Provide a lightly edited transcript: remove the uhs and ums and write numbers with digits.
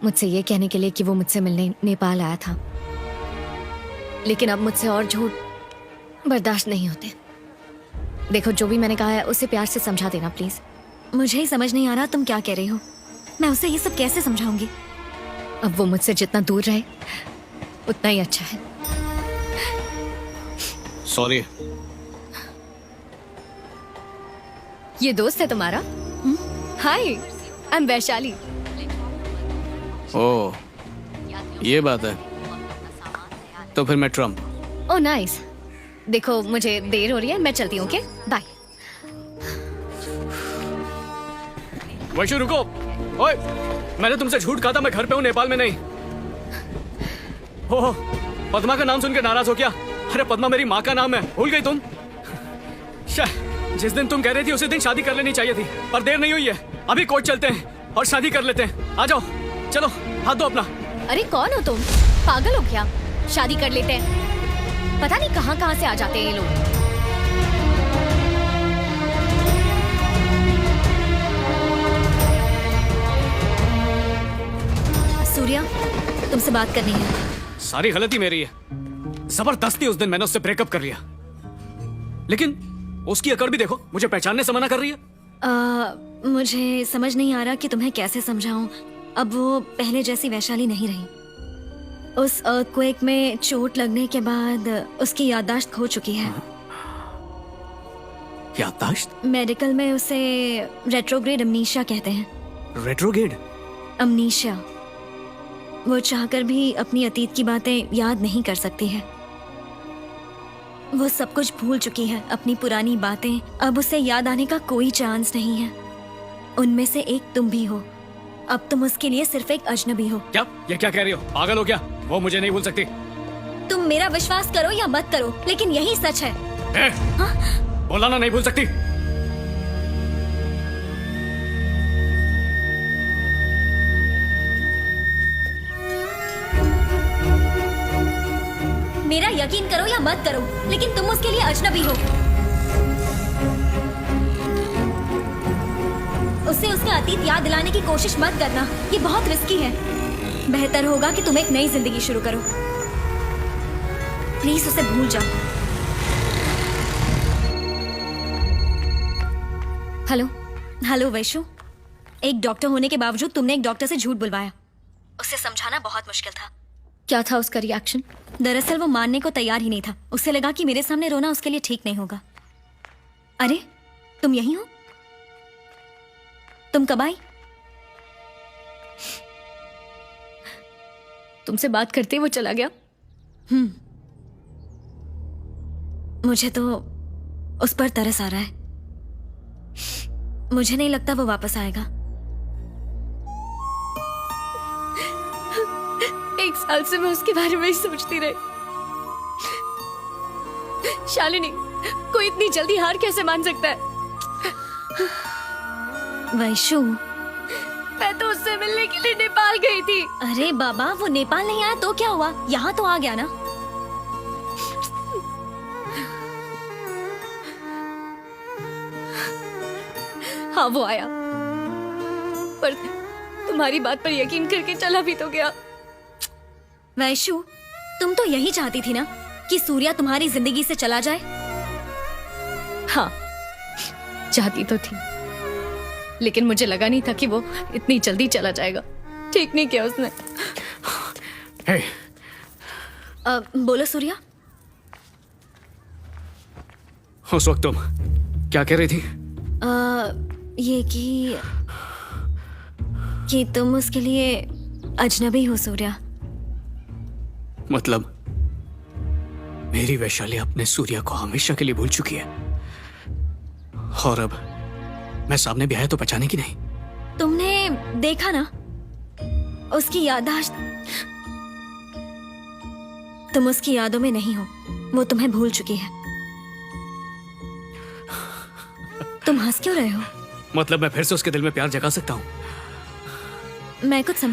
मुझसे ये कहने के लिए कि वो मुझसे मिलने नेपाल आया था, लेकिन अब मुझसे और झूठ बर्दाश्त नहीं होते। देखो, जो भी मैंने कहा है उसे प्यार से समझा देना प्लीज। मुझे ही समझ नहीं आ रहा तुम क्या कह रही हो। मैं उसे ये सब कैसे समझाऊंगी? अब वो मुझसे जितना दूर रहे उतना ही अच्छा है। सॉरी। ये दोस्त है तुम्हारा? हाय, आई एम वैशाली। ओह, ये बात है। तो फिर मैं ट्रम्प। Oh nice. देखो, मुझे देर हो रही है, मैं चलती हूँ। Okay, bye. वैशु रुको। ओए, मैंने तुमसे झूठ कहा था, मैं घर पे हूँ, नेपाल में नहीं। ओह, पद्मा का नाम सुन के नाराज हो क्या? अरे पद्मा मेरी माँ का नाम है, भूल गई तुम? जिस दिन तुम कह रही थी उसी दिन शादी कर लेनी चाहिए थी, पर देर नहीं हुई है। अभी कोर्ट चलते हैं और शादी कर लेते हैं। आ जाओ, चलो हाथ दो अपना। अरे कौन हो तुम? पागल हो क्या? शादी कर लेते हैं। पता नहीं कहाँ कहाँ से आ जाते हैं ये लोग। सूर्या, तुमसे बात करनी है। सारी गलती मेरी है। जबरदस्ती उस दिन मैंने उससे ब्रेकअप कर लिया, लेकिन उसकी अकड़ भी देखो, मुझे पहचानने से मना कर रही है। मुझे समझ नहीं आ रहा कि तुम्हें कैसे समझाऊं। अब वो पहले जैसी वैशाली नहीं रही। उस अर्थक्वेक में चोट लगने के बाद उसकी याददाश्त खो चुकी है। याददाश्त? मेडिकल में उसे रेट्रोग्रेड अमनीशिया कहते हैं। रेट्रोग्रेड अमनीशिया। वो चाहकर भी अपनी अतीत की बातें याद नहीं कर सकती है। वो सब कुछ भूल चुकी है, अपनी पुरानी बातें। अब उसे याद आने का कोई चांस नहीं है। उनमें से एक तुम भी हो। अब तुम उसके लिए सिर्फ एक अजनबी हो। क्या? ये क्या कह रही हो? पागल हो क्या? वो मुझे नहीं भूल सकती। तुम मेरा विश्वास करो या मत करो, लेकिन यही सच है। बोला ना, नहीं भूल सकती। मेरा यकीन करो या मत करो, लेकिन तुम उसके लिए अजनबी हो। उसे उसका अतीत याद दिलाने की कोशिश मत करना, ये बहुत रिस्की है। बेहतर होगा कि तुम एक नई जिंदगी शुरू करो। प्लीज उसे भूल जाओ। हेलो। हेलो वैशु, एक डॉक्टर होने के बावजूद तुमने एक डॉक्टर से झूठ बुलवाया। उसे समझाना बहुत मुश्किल था। क्या था उसका रिएक्शन? दरअसल वो मानने को तैयार ही नहीं था। उसे लगा कि मेरे सामने रोना उसके लिए ठीक नहीं होगा। अरे, तुम यहीं हो? तुम कब आई? तुमसे बात करते ही वो चला गया। मुझे तो उस पर तरस आ रहा है। मुझे नहीं लगता वो वापस आएगा। एक साल से मैं उसके बारे में ही सोचती रही। शालिनी, कोई इतनी जल्दी हार कैसे मान सकता है? वैशु, मैं तो उससे मिलने के लिए नेपाल गई थी। अरे बाबा, वो नेपाल नहीं आया तो क्या हुआ? यहाँ तो आ गया ना। हाँ, वो आया, पर तुम्हारी बात पर यकीन करके चला भी तो गया। वैशु, तुम तो यही चाहती थी ना कि सूर्या तुम्हारी जिंदगी से चला जाए? हाँ, चाहती तो थी, लेकिन मुझे लगा नहीं था कि वो इतनी जल्दी चला जाएगा। ठीक नहीं किया उसने। hey. बोलो सूर्या। उस वक्त तुम क्या कह रही थी? ये कि तुम उसके लिए अजनबी हो सूर्या। मतलब मेरी वैशाली अपने सूर्या को हमेशा के लिए भूल चुकी है, और अब मैं सामने भी आया तो पहचाने की नहीं। तुमने देखा ना उसकी याददाश्त। तुम उसकी यादों में नहीं हो, वो तुम्हें भूल चुकी है। तुम हंस क्यों रहे हो? मतलब मैं फिर से उसके दिल में प्यार जगा सकता हूँ? मैं कुछ समझी